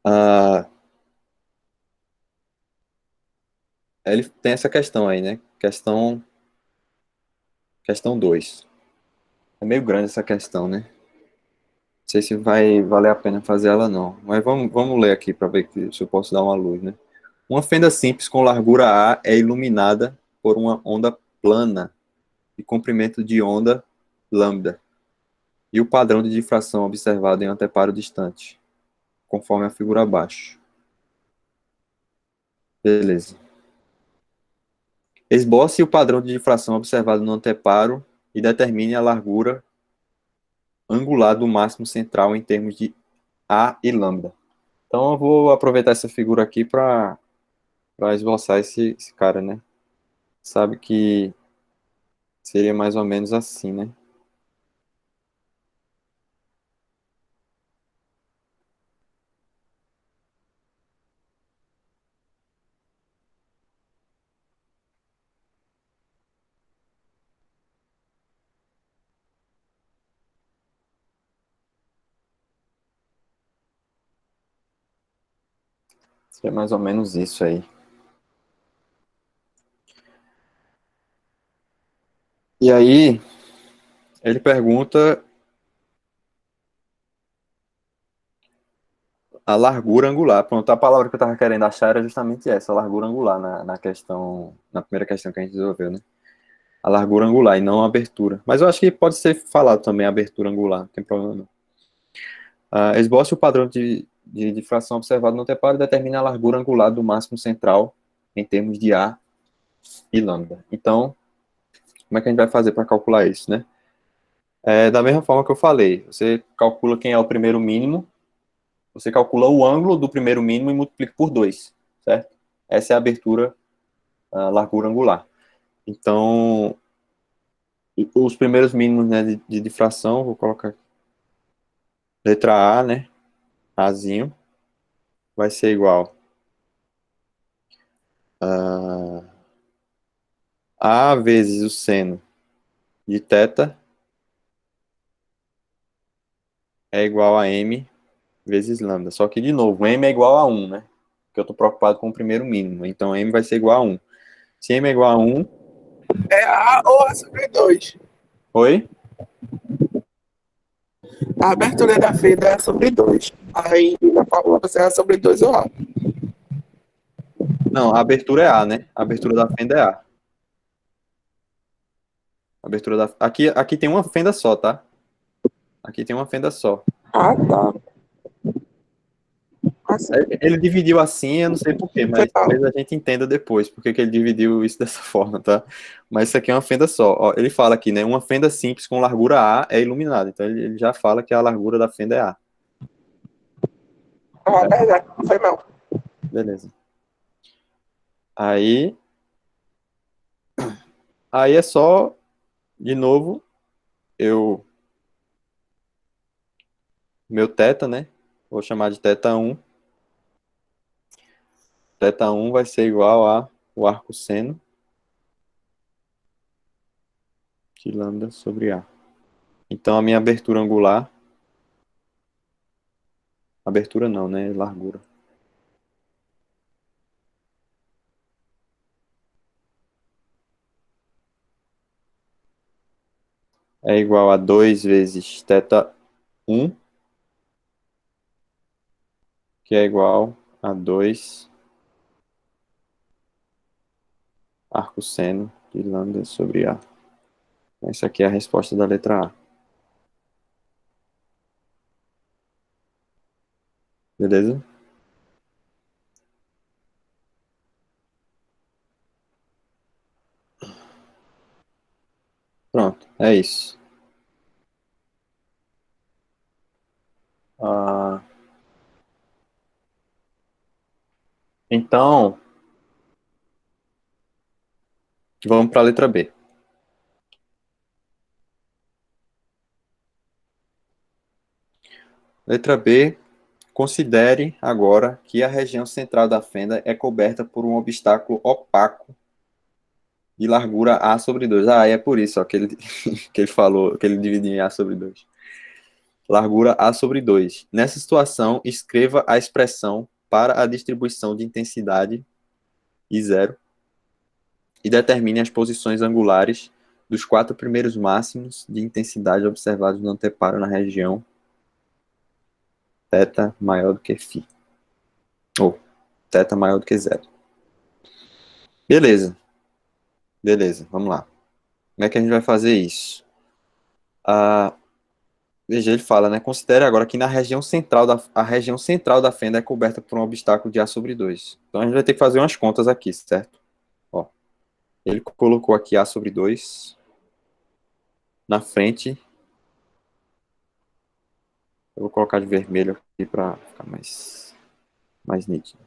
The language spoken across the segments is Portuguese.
Ah, ele tem essa questão aí, né? Questão 2. É meio grande essa questão, né? Não sei se vai valer a pena fazer ela não. Mas vamos ler aqui para ver se eu posso dar uma luz, né? Uma fenda simples com largura A é iluminada por uma onda plana e comprimento de onda lambda, e o padrão de difração observado em anteparo distante, conforme a figura abaixo. Beleza. Esboce o padrão de difração observado no anteparo e determine a largura angular do máximo central em termos de A e lambda. Então eu vou aproveitar essa figura aqui para esboçar esse cara, né? Sabe que seria mais ou menos assim, né? Seria mais ou menos isso aí. E aí, ele pergunta a largura angular. Pronto, a palavra que eu estava querendo achar era justamente essa, a largura angular, na questão, na primeira questão que a gente resolveu, né? A largura angular e não a abertura. Mas eu acho que pode ser falado também a abertura angular, não tem problema não. Esboce o padrão de difração observado no anteparo e determine a largura angular do máximo central em termos de A e lambda. Então, como é que a gente vai fazer para calcular isso, né? Da mesma forma que eu falei, você calcula quem é o primeiro mínimo, você calcula o ângulo do primeiro mínimo e multiplica por 2, certo? Essa é a abertura, a largura angular. Então, os primeiros mínimos, né, de difração, vou colocar letra A, né, Azinho, vai ser igual a A vezes o seno de θ é igual a M vezes lambda. Só que, de novo, M é igual a 1, né? Porque eu estou preocupado com o primeiro mínimo. Então, M vai ser igual a 1. Se M é igual a 1... É A ou A sobre 2. Oi? A abertura da fenda é sobre 2. Aí na fórmula você é sobre 2 ou A. Não, a abertura é A, né? A abertura da fenda é A. A abertura da... Aqui tem uma fenda só, tá? Aqui tem uma fenda só. Ah, tá. Assim, Ele dividiu assim, eu não sei por quê, foi mas mal. talvez a gente entenda depois porque que ele dividiu isso dessa forma, tá? Mas isso aqui é uma fenda só. Ó, ele fala aqui, né? Uma fenda simples com largura A é iluminada. Então ele já fala que a largura da fenda é A. Ah, Certo? verdade, foi mal. Beleza. Aí, aí é só, de novo, eu meu θ, né? Vou chamar de θ1. Θ1 vai ser igual a o arco seno de lambda sobre A. Então a minha abertura angular, abertura não, né? Largura. É igual a 2 vezes θ1, que é igual a 2 arco seno de lambda sobre A. Essa aqui é a resposta da letra A. Beleza? Pronto, é isso. Ah, então, vamos para a letra B. Letra B, considere agora que a região central da fenda é coberta por um obstáculo opaco de largura A sobre 2. Ah, é por isso ó, que ele, que ele falou, que ele dividiu em A sobre 2. largura A sobre 2. Nessa situação, escreva a expressão para a distribuição de intensidade I zero e determine as posições angulares dos 4 primeiros máximos de intensidade observados no anteparo na região θ maior do que φ. Ou θ maior do que zero. Beleza. Beleza, vamos lá. Como é que a gente vai fazer isso? Veja, ele fala, né? Considere agora que na região central da fenda é coberta por um obstáculo de A sobre 2. Então a gente vai ter que fazer umas contas aqui, certo? Ó, ele colocou aqui A sobre 2 na frente. Eu vou colocar de vermelho aqui para ficar mais nítido.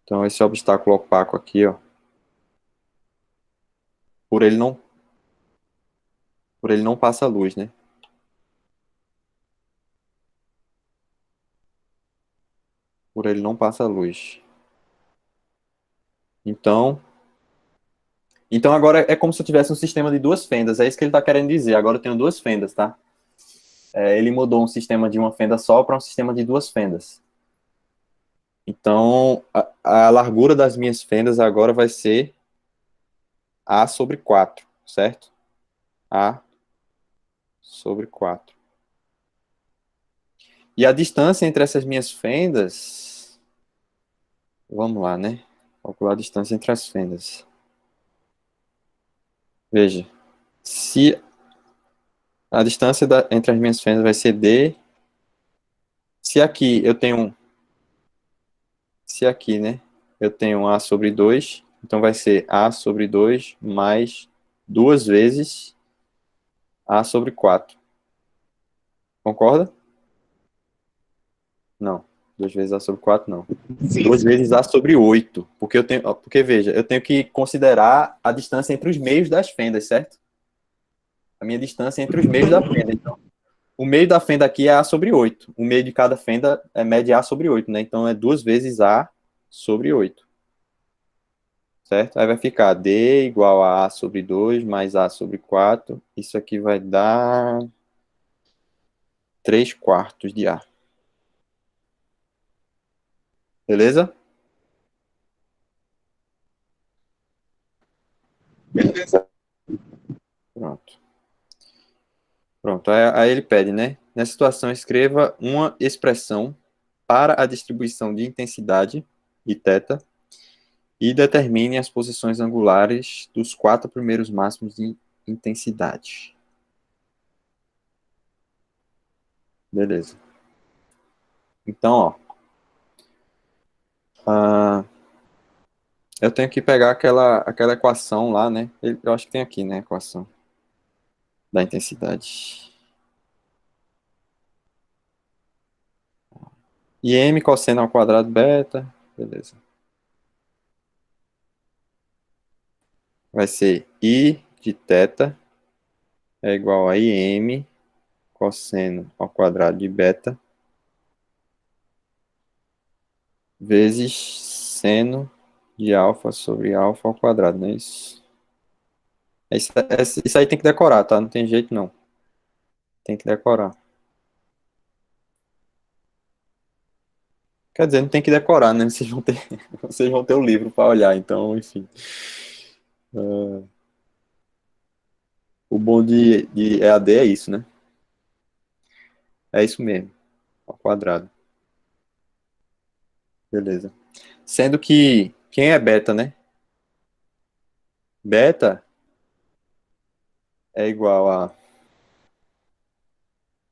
Então esse obstáculo opaco aqui, ó, por ele não passa luz, né? Por ele não passa luz. Então agora é como se eu tivesse um sistema de duas fendas. É isso que ele está querendo dizer. Agora eu tenho duas fendas, tá? Ele mudou um sistema de uma fenda só para um sistema de duas fendas. Então, a largura das minhas fendas agora vai ser A sobre 4, certo? A sobre 4. E a distância entre essas minhas fendas... Vamos lá, né? Calcular a distância entre as fendas. Veja, se a distância entre as minhas fendas vai ser D, se aqui eu tenho... Se aqui, né? Eu tenho A sobre 2, então vai ser A sobre 2 mais 2 vezes A sobre 4. Concorda? Não. 2 vezes A sobre 4, não. Sim. 2 vezes A sobre 8. Porque, veja, eu tenho que considerar a distância entre os meios das fendas, certo? A minha distância entre os meios da fenda. Então, o meio da fenda aqui é A sobre 8. O meio de cada fenda é média A sobre 8, né? Então, é 2 vezes A sobre 8. Certo? Aí vai ficar D igual a A sobre 2 mais A sobre 4. Isso aqui vai dar 3 quartos de A. Beleza? Beleza. Pronto. Pronto. Aí ele pede, né? Nessa situação, escreva uma expressão para a distribuição de intensidade e θ e determine as posições angulares dos 4 primeiros máximos de intensidade. Beleza. Então, ó. Eu tenho que pegar aquela equação lá, né? Eu acho que tem aqui, né? A equação da intensidade. E m cosseno ao quadrado beta. Beleza. Vai ser I de θ é igual a Im cosseno ao quadrado de beta vezes seno de alfa sobre alfa ao quadrado, não é isso? Isso aí tem que decorar, tá? Não tem jeito, não. Tem que decorar. Quer dizer, não tem que decorar, né? Vocês vão ter o livro para olhar, então, enfim. O bom de EAD é isso, né? É isso mesmo, ao quadrado. Beleza. Sendo que, quem é beta, né? Beta é igual a...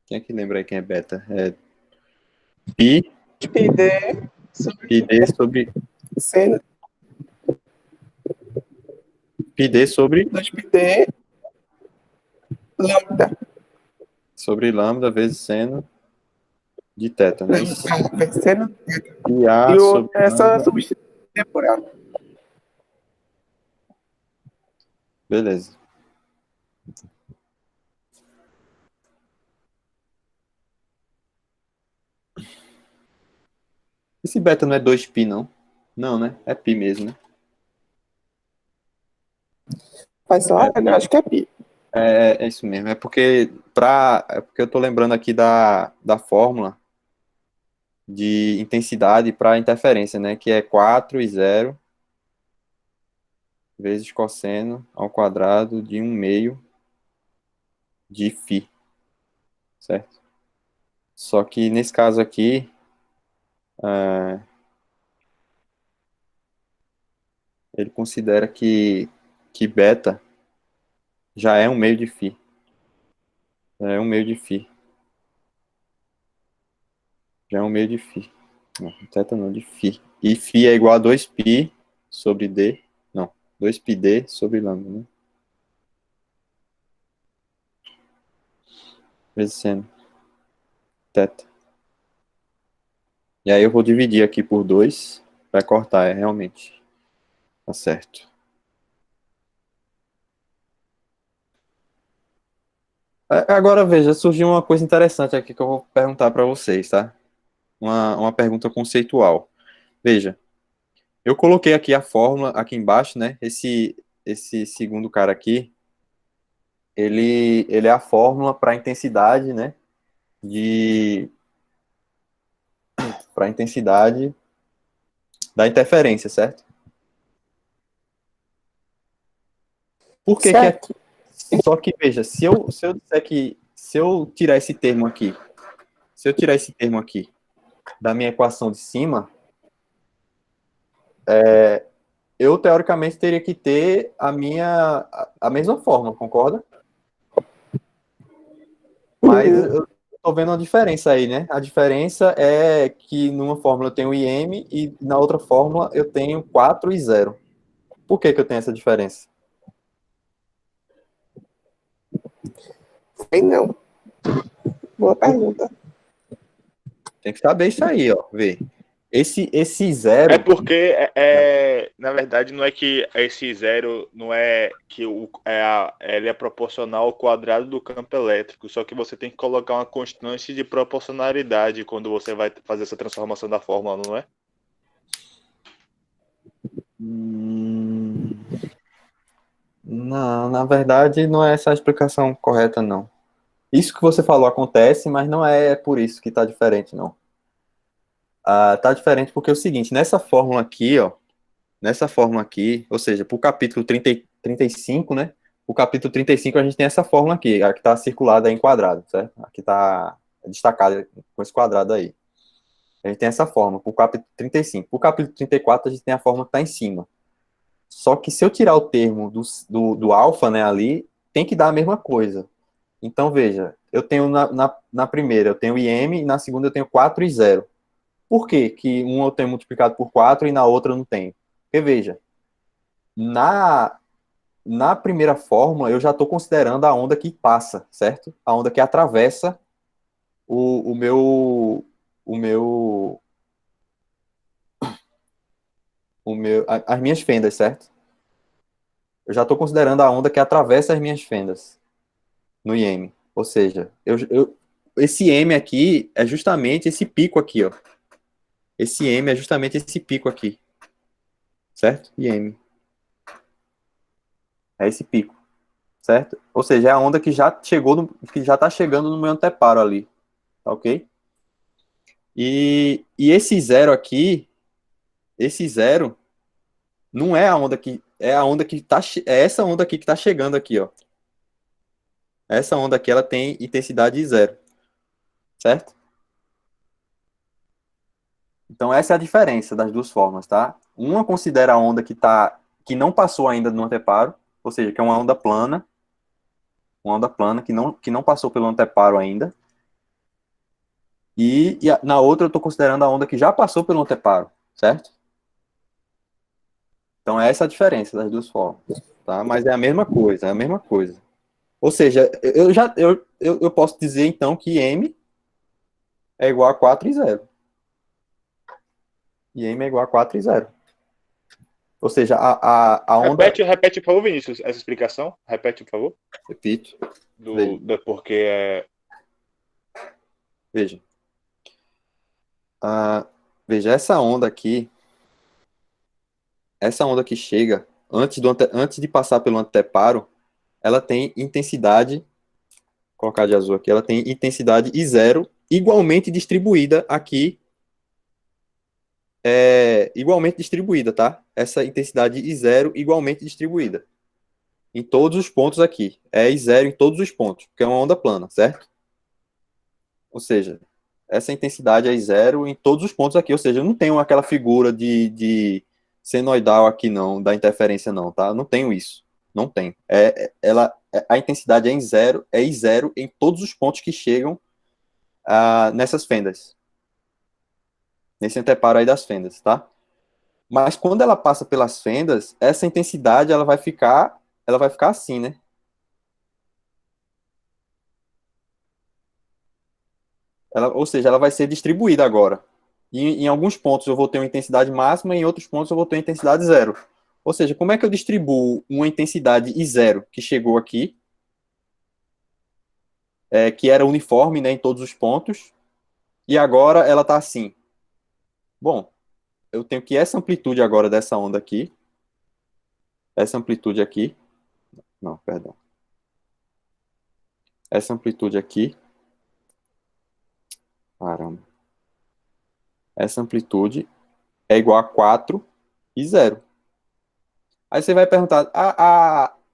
Quem é que lembra aí quem é beta? É pi, PD pi d sobre... seno Pi d sobre... 2πd lambda. Sobre lambda vezes seno de θ, né? Isso. Seno E A e sobre essa lambda... substituição por ela. Beleza. Esse beta não é 2π, não? Não, né? É π mesmo, né? Faz só, É eu acho que é pi. É isso mesmo. É porque eu tô lembrando aqui da fórmula de intensidade para interferência, né? Que é 4 e 0 vezes cosseno ao quadrado de 1/2 de φ, certo? Só que nesse caso aqui, é, ele considera que beta já é 1/2 de φ. Já é 1/2 de φ. Já é 1/2 de φ. Não, teta não, de φ. E φ é igual a 2π sobre d. Não, 2πd sobre lambda, né? Vezes seno. Teta. E aí eu vou dividir aqui por 2. Vai cortar, realmente. Tá certo. Agora veja, surgiu uma coisa interessante aqui que eu vou perguntar para vocês, tá? Uma pergunta conceitual. Veja, eu coloquei aqui a fórmula aqui embaixo, né? Esse segundo cara aqui, ele é a fórmula para intensidade, né? De para intensidade da interferência, certo? Por que que é? Certo. Só que veja, se eu disser que se eu tirar esse termo aqui, se eu tirar esse termo aqui da minha equação de cima, eu teoricamente teria que ter a mesma fórmula, concorda? Mas Uhum. eu tô vendo uma diferença aí, né? A diferença é que numa fórmula eu tenho IM e na outra fórmula eu tenho 4 e 0. Por que que eu tenho essa diferença? Sei não. Boa pergunta. Tem que saber isso aí, ó. Ver. Esse É zero. porque, na verdade, não é que esse zero não é que ele é proporcional ao quadrado do campo elétrico, só que você tem que colocar uma constante de proporcionalidade quando você vai fazer essa transformação da fórmula, não é? Hum, não, na verdade, não é essa a explicação correta, não. Isso que você falou acontece, mas não é por isso que está diferente, não. Tá diferente porque é o seguinte, nessa fórmula aqui, ó, nessa fórmula aqui, ou seja, para o capítulo 35, né? O capítulo 35 a gente tem essa fórmula aqui, a que está circulada aí em quadrado, certo? Aqui está destacada com esse quadrado aí. A gente tem essa fórmula para o capítulo 35. Para o capítulo 34 a gente tem a fórmula que está em cima. Só que se eu tirar o termo do alfa, né, ali, tem que dar a mesma coisa. Então, veja, eu tenho na primeira eu tenho IM e na segunda eu tenho 4 e 0. Por que que um eu tenho multiplicado por 4 e na outra eu não tenho? Porque, veja, na, na primeira fórmula eu já estou considerando a onda que passa, certo? A onda que atravessa o meu, o meu, as minhas fendas, certo? Eu já estou considerando a onda que atravessa as minhas fendas no IM. Ou seja, esse M aqui é justamente esse pico aqui, ó. Esse M é justamente esse pico aqui, certo? IM. É esse pico, certo? Ou seja, é a onda que já chegou, que já está chegando no meu anteparo ali, tá ok? E esse zero aqui, esse zero, não é a onda que, é a onda que tá, é essa onda aqui que está chegando aqui, ó. Essa onda aqui, ela tem intensidade 0, certo? Então essa é a diferença das duas formas, tá? Uma considera a onda que não passou ainda no anteparo, ou seja, que é uma onda plana que não passou pelo anteparo ainda. Na outra eu estou considerando a onda que já passou pelo anteparo, certo? Então essa é a diferença das duas formas, tá? Mas é a mesma coisa, é a mesma coisa. Ou seja, eu posso dizer então que M é igual a 4 e 0. E M é igual a 4 e 0. Ou seja, a onda. Repete, por favor, Vinícius, essa explicação. Repete, por favor. Repito. Veja. Porque Veja. Veja, essa onda que chega antes de passar pelo anteparo, ela tem intensidade, vou colocar de azul aqui, ela tem intensidade I0 igualmente distribuída aqui, igualmente distribuída, tá? Essa intensidade I0 igualmente distribuída em todos os pontos aqui. É I0 em todos os pontos, porque é uma onda plana, certo? Ou seja, essa intensidade é I0 em todos os pontos aqui. Ou seja, eu não tenho aquela figura de senoidal aqui, não, da interferência, não, tá? Eu não tenho isso. Não tem. A intensidade é em zero, é I0 em todos os pontos que chegam nessas fendas. Nesse anteparo aí das fendas, tá? Mas quando ela passa pelas fendas, essa intensidade ela vai ficar assim, né? Ou seja, ela vai ser distribuída agora. E em alguns pontos eu vou ter uma intensidade máxima, e em outros pontos eu vou ter uma intensidade zero. Ou seja, como é que eu distribuo uma intensidade I0 que chegou aqui, que era uniforme, né, em todos os pontos, e agora ela está assim? Bom, eu tenho que essa amplitude agora dessa onda aqui, essa amplitude aqui, não, perdão, essa amplitude aqui, caramba, essa amplitude é igual a 4 e 0. Aí você vai perguntar,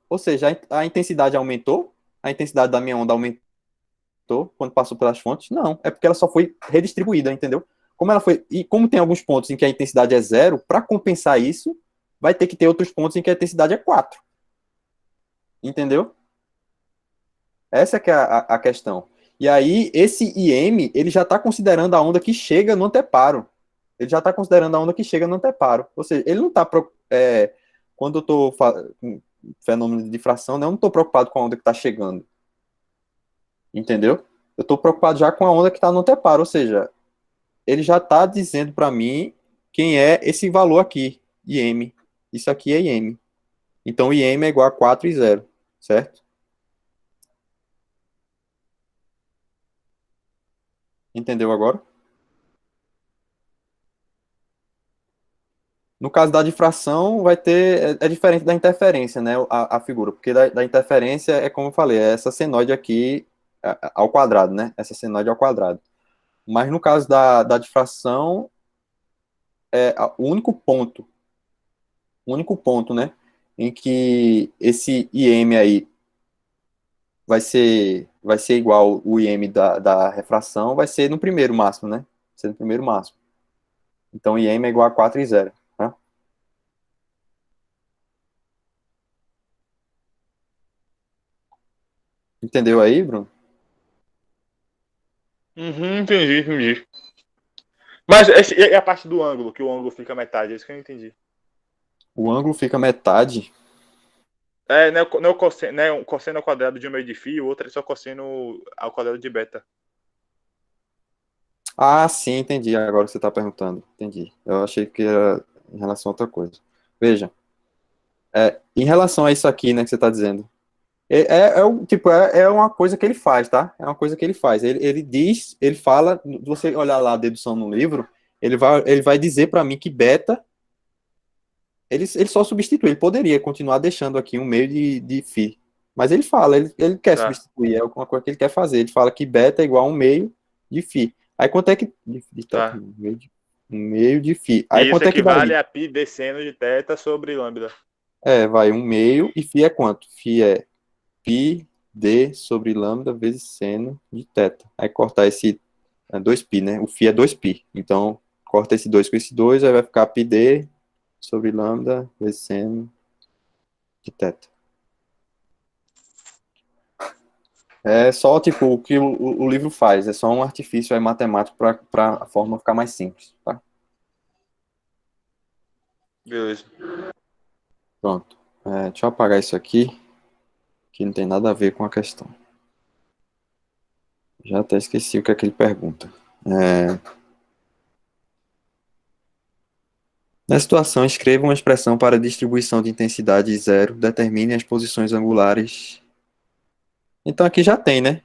ou seja, a intensidade aumentou? A intensidade da minha onda aumentou quando passou pelas fontes? Não, é porque ela só foi redistribuída, entendeu? Como ela foi, e como tem alguns pontos em que a intensidade é zero, para compensar isso, vai ter que ter outros pontos em que a intensidade é 4. Entendeu? Essa que é a questão. E aí, esse IM, ele já está considerando a onda que chega no anteparo. Ele já está considerando a onda que chega no anteparo. Ou seja, ele não está. Quando eu estou com fenômeno de difração, né, eu não estou preocupado com a onda que está chegando. Entendeu? Eu estou preocupado já com a onda que está no anteparo. Ou seja, ele já está dizendo para mim quem é esse valor aqui, IM. Isso aqui é IM. Então, IM é igual a 4 e 0, certo? Entendeu agora? No caso da difração, vai ter. É diferente da interferência, né? A figura. Porque da interferência é como eu falei, é essa senoide aqui ao quadrado, né? Essa senoide ao quadrado. Mas no caso da difração, o único ponto, né? Em que esse IM aí vai ser igual o IM da refração, vai ser no primeiro máximo, né? Vai ser no primeiro máximo. Então, o IM é igual a 4 e 0. Tá? Entendeu aí, Bruno? Uhum, entendi. Mas é a parte do ângulo, que o ângulo fica metade, é isso que eu não entendi. O ângulo fica metade. Não é o cosseno ao quadrado de um meio de fio, o outro é só cosseno ao quadrado de beta. Ah, sim, entendi. Agora que você está perguntando. Entendi. Eu achei que era em relação a outra coisa. Veja, em relação a isso aqui, né, que você está dizendo, tipo, é uma coisa que ele faz, tá? É uma coisa que ele faz. Ele diz, ele fala, se você olhar lá a dedução no livro, ele vai dizer para mim que beta, ele só substitui, ele poderia continuar deixando aqui um meio de φ. Mas ele fala, ele quer Tá. substituir, é alguma coisa que ele quer fazer. Ele fala que beta é igual a um meio de φ. Aí quanto é que. De teta, Tá. não, um meio de φ. Aí E isso quanto é que equivale daria? a π descendo de θ sobre lambda. Vai um meio e φ é quanto? Φ é π d sobre lambda vezes seno de teta. Aí cortar esse 2π, né? O φ é 2π. Então, corta esse 2 com esse 2, aí vai ficar π d sobre lambda vezes seno de teta. É só, tipo, o que o livro faz. É só um artifício aí matemático para a fórmula ficar mais simples, tá? Beleza. Pronto. Deixa eu apagar isso aqui, que não tem nada a ver com a questão. Já até esqueci o que é que ele pergunta. Na situação, escreva uma expressão para distribuição de intensidade zero, determine as posições angulares. Então aqui já tem, né?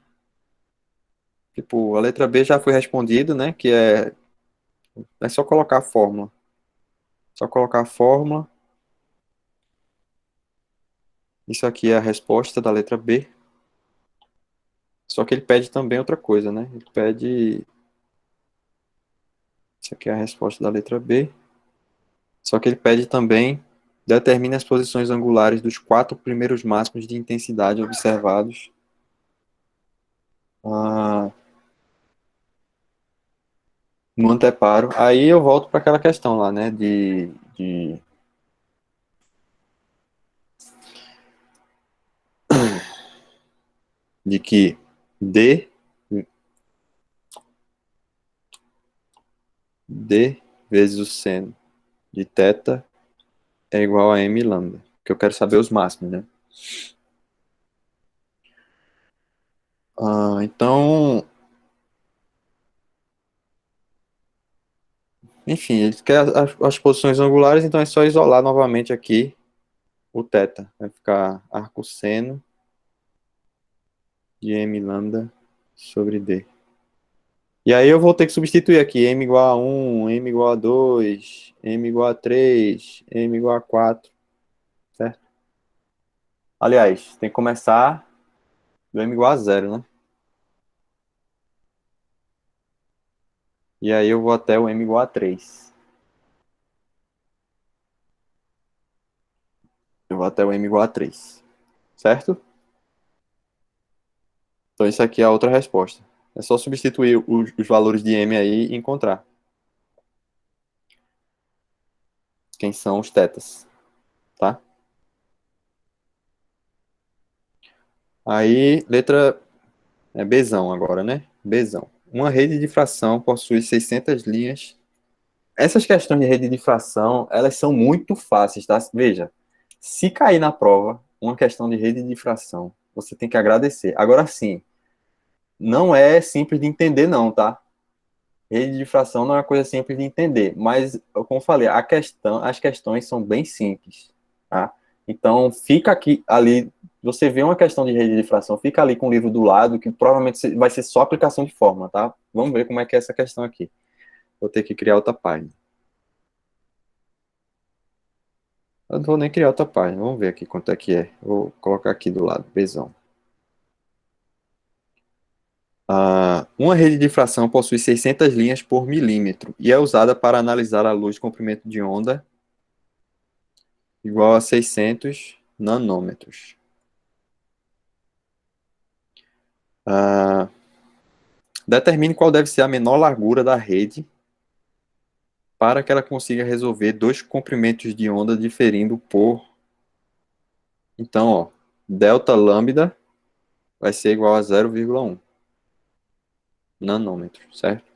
Tipo, a letra B já foi respondida, né? Que é só colocar a fórmula. Só colocar a fórmula. Isso aqui é a resposta da letra B. Só que ele pede também outra coisa, né? Ele pede... Isso aqui é a resposta da letra B. Só que ele pede também... Determine as posições angulares dos 4 primeiros máximos de intensidade observados. No anteparo. Aí eu volto para aquela questão lá, né? De que D vezes o seno de θ é igual a m lambda. Que eu quero saber os máximos, né? Então, enfim, ele quer as posições angulares, então é só isolar novamente aqui o θ. Vai ficar arcosseno de m lambda sobre D. E aí eu vou ter que substituir aqui m igual a 1, m igual a 2, m igual a 3, m igual a 4, certo? Aliás, tem que começar do m igual a 0, né? E aí eu vou até o m igual a 3. Eu vou até o m igual a 3, certo? Então isso aqui é a outra resposta. É só substituir os valores de m aí e encontrar quem são os tetas, tá? Aí, letra Bzão agora, né? Bzão. Uma rede de fração possui 600 linhas. Essas questões de rede de fração, elas são muito fáceis, tá? Veja, se cair na prova uma questão de rede de fração, você tem que agradecer. Agora sim, não é simples de entender não, tá? Rede de fração não é uma coisa simples de entender, mas, como eu falei, as questões são bem simples, tá? Então, fica aqui, ali, você vê uma questão de rede de fração, fica ali com o livro do lado, que provavelmente vai ser só aplicação de fórmula, tá? Vamos ver como é que é essa questão aqui. Vou ter que criar outra página. Eu não vou nem criar outra página, vamos ver aqui quanto é que é. Vou colocar aqui do lado, Bzão. Uma rede de fração possui 600 linhas por milímetro e é usada para analisar a luz de comprimento de onda igual a 600 nanômetros. Determine qual deve ser a menor largura da rede para que ela consiga resolver dois comprimentos de onda diferindo por... Então, ó, delta lambda vai ser igual a 0,1 nanômetro, certo?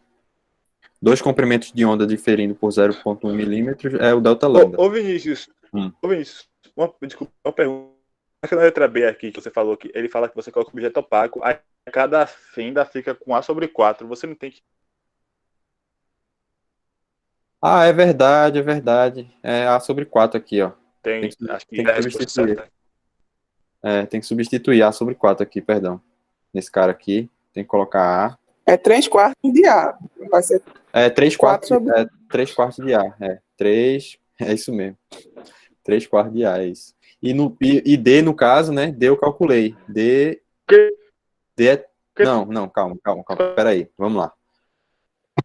Dois comprimentos de onda diferindo por 0,1 milímetros é o delta lambda. Ô Vinícius, desculpa, uma pergunta. Na letra B aqui, que você falou que ele fala que você coloca o objeto opaco, aí cada fenda fica com A sobre 4. Você não tem que... É verdade, é verdade. É A sobre 4 aqui, ó. Acho que tem é a que resposta substituir. certa. Tem que substituir A sobre 4 aqui, perdão. Nesse cara aqui, tem que colocar A. É 3/4 de A. Vai ser 3 quartos, 4 sobre... 3 quartos de A. 3, é isso mesmo. 3 quartos de A, é isso. E D, no caso, né? D eu calculei. D é... Não, calma. Peraí, vamos lá.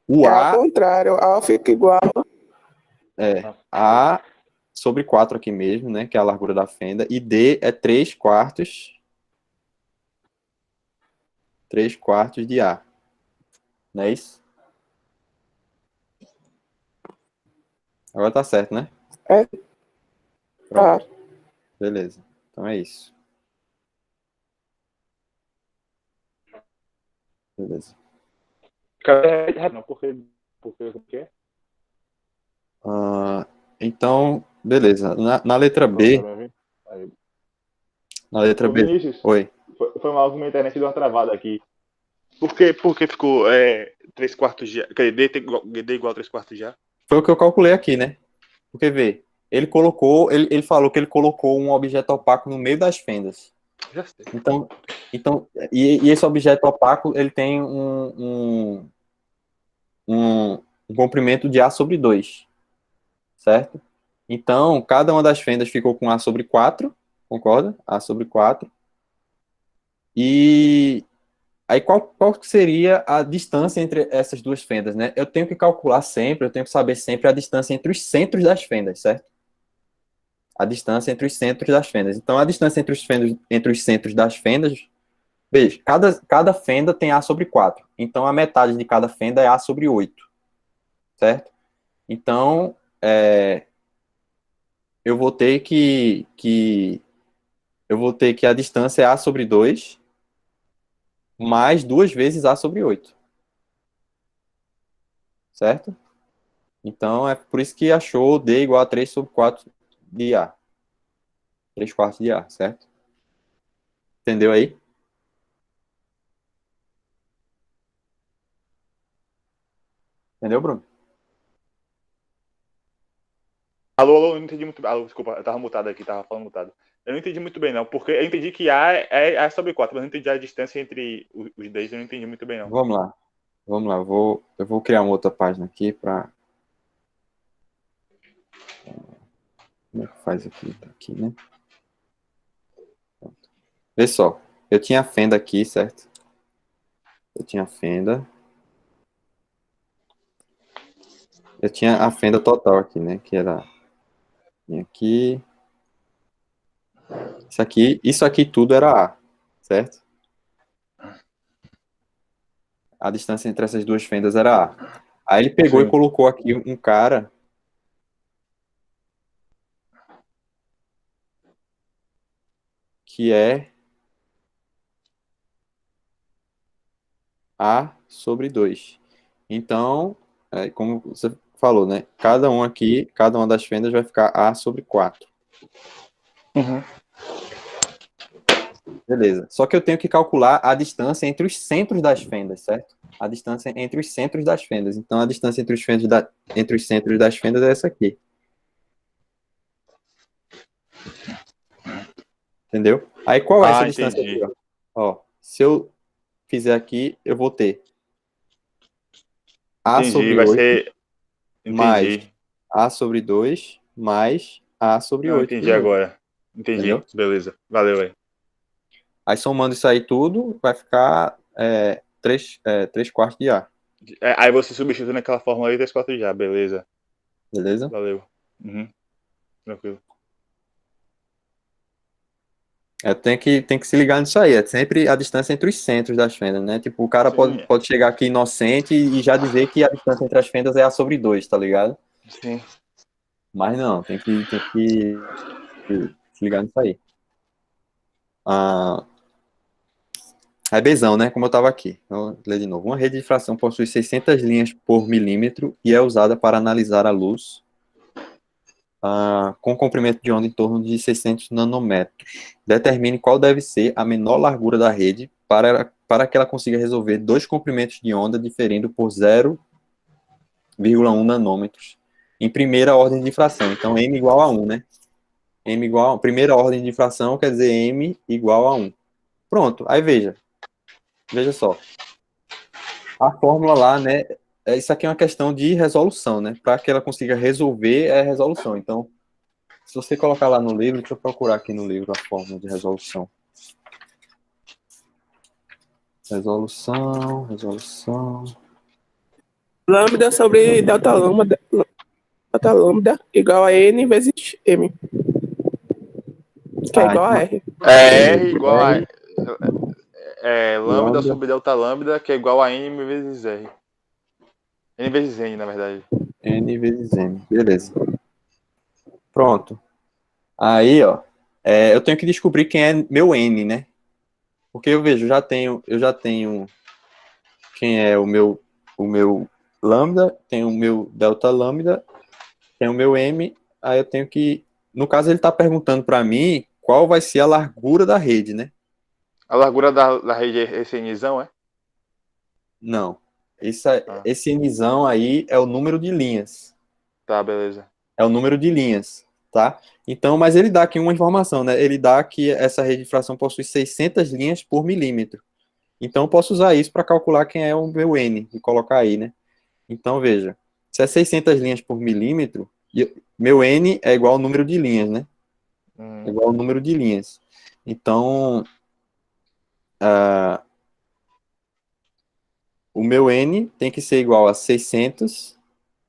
O ao A contrário. A fica igual. A sobre 4 aqui mesmo, né? Que é a largura da fenda. E D é 3 quartos. 3 quartos de A. Não é isso? Agora tá certo, né? É. Pronto. Beleza. Então é isso. Beleza. Não, por quê? Então, beleza. Na letra B. Na letra B. Vinícius, Oi. foi mal que minha internet deu uma travada aqui. Por que ficou 3 quartos de A? D igual a 3 quartos de A? Foi o que eu calculei aqui, né? Porque, vê, ele falou que ele colocou um objeto opaco no meio das fendas. Já sei. Então e esse objeto opaco, ele tem um comprimento de A sobre 2, certo? Então, cada uma das fendas ficou com A sobre 4, concorda? A sobre 4. E aí qual seria a distância entre essas duas fendas, né? Eu tenho que calcular sempre, eu tenho que saber sempre a distância entre os centros das fendas, certo? A distância entre os centros das fendas. Então, a distância entre os centros das fendas, veja, cada fenda tem A sobre 4. Então, a metade de cada fenda é A sobre 8, certo? Então, eu vou ter que a distância é A sobre 2 mais 2 vezes A sobre 8, certo? Então, é por isso que achou D igual a 3 sobre 4 de A. 3 quartos de A, certo? Entendeu aí? Entendeu, Bruno? Alô, alô, eu não entendi muito bem. Alô, desculpa, eu tava mutado aqui, tava falando mutado. Eu não entendi muito bem, não, porque eu entendi que A é sobre 4, mas eu não entendi a distância entre os dois, eu não entendi muito bem, não. Vamos lá. Vamos lá. Eu vou criar uma outra página aqui para... Como é que faz aqui? Tá aqui, né? Pronto. Vê só. Eu tinha a fenda aqui, certo? Eu tinha a fenda. Eu tinha a fenda total aqui, né? Que era... Tinha aqui... Isso aqui tudo era A, certo? A distância entre essas duas fendas era A. Aí ele pegou Sim. e colocou aqui um cara que é A sobre 2. Então, como você falou, né? Cada uma das fendas vai ficar A sobre 4. Uhum. Beleza. Só que eu tenho que calcular a distância entre os centros das fendas, certo? A distância entre os centros das fendas. Então, a distância entre os centros das fendas é essa aqui. Entendeu? Aí, qual é essa distância Entendi. aqui? Ó, se eu fizer aqui, eu vou ter A Entendi, sobre vai 8 ser... mais Entendi. A sobre 2 mais A sobre Não, 8 de entendi novo. agora. Entendi, Entendeu? beleza. Valeu aí. Aí, somando isso aí tudo, vai ficar 3 quartos de A. Aí você substitui naquela fórmula aí 3, 4 já, beleza. Beleza? Valeu. Uhum. Tranquilo. Tem que se ligar nisso aí. É sempre a distância entre os centros das fendas, né? Tipo, o cara Sim, pode chegar aqui inocente e já dizer que a distância entre as fendas é A sobre 2, tá ligado? sim. Mas não, tem que se ligar nisso aí. Ah, é Bzão, né? Como eu tava aqui. Vou ler de novo. Uma rede de difração possui 600 linhas por milímetro e é usada para analisar a luz com comprimento de onda em torno de 600 nanômetros. Determine qual deve ser a menor largura da rede para que ela consiga resolver dois comprimentos de onda diferindo por 0,1 nanômetros em primeira ordem de difração. Então, m igual a 1, né? M igual a 1. Primeira ordem de difração quer dizer m igual a 1. Pronto, aí veja só. A fórmula lá, né? Isso aqui é uma questão de resolução, né? Para que ela consiga resolver é resolução. Então, se você colocar lá no livro, deixa eu procurar aqui no livro a fórmula de resolução. Resolução. Lambda sobre delta lambda igual a N vezes M, que é igual a Então, R. É R igual a R, lambda lambda, sobre delta lambda, que é igual a N vezes R. N vezes N, na verdade. N vezes M. Beleza. Pronto. Aí, ó, eu tenho que descobrir quem é meu N, né? Porque eu vejo, eu já tenho quem é o meu lambda, tem o meu delta lambda, tem o meu M, aí eu tenho que, no caso ele está perguntando para mim qual vai ser a largura da rede, né? A largura da rede é esse Nzão, é? Não. Ah, Esse Nzão aí é o número de linhas. tá, beleza. É o número de linhas, tá? Então, mas ele dá aqui uma informação, né? Ele dá que essa rede de difração possui 600 linhas por milímetro. Então, eu posso usar isso para calcular quem é o meu N e colocar aí, né? Então, veja, se é 600 linhas por milímetro, meu N é igual ao número de linhas, né? igual ao número de linhas. Então, o meu N tem que ser igual a 600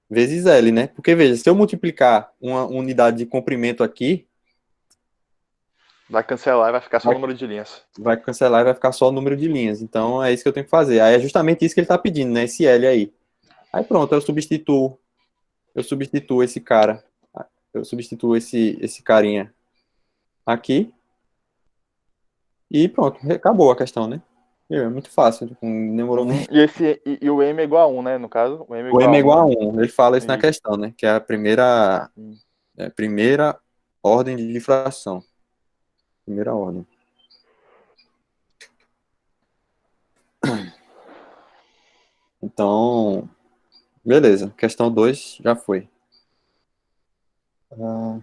vezes L, né? Porque, veja, se eu multiplicar uma unidade de comprimento aqui, Vai cancelar e vai ficar só o Vai- número de linhas. vai cancelar e vai ficar só o número de linhas. Então, é isso que eu tenho que fazer. Aí é justamente isso que ele está pedindo, né? Esse L aí. Aí pronto, eu substituo esse cara. Eu substituo esse carinha aqui. E pronto, acabou a questão, né? É muito fácil, tipo, não demorou nem. E o M é igual a 1, né? No caso, o M é O igual M a é 1. igual a 1. Ele fala isso na Isso. questão, né? Que é a primeira, primeira ordem de difração. Primeira ordem. Então, beleza. Questão 2 já foi.